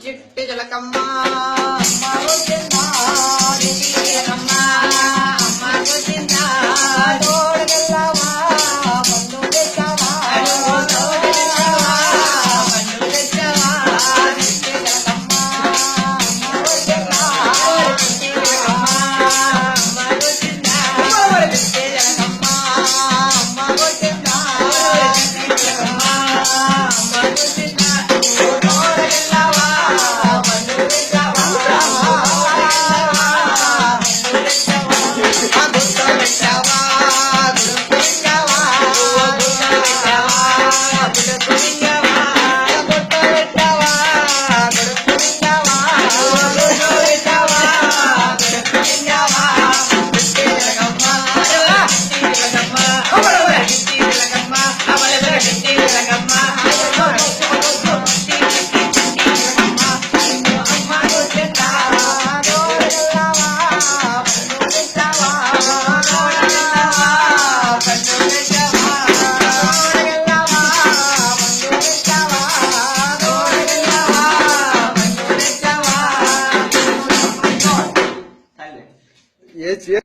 చిట్టి జలకమ్మ అమ్మ వచ్చిందా, చిట్టి జలకమ్మ అమ్మ వచ్చిందా, తోడుకెళ్ళావా పండు తెచ్చావా, తోడు తెచ్చావా పండు తెచ్చావా, చిట్టి జలకమ్మ అమ్మ వచ్చిందా, చిట్టి జలకమ్మ అమ్మ వచ్చిందా, చిట్టి జలకమ్మ అమ్మ వచ్చిందా, చిట్టి జలకమ్మ అమ్మ వచ్చిందా. ये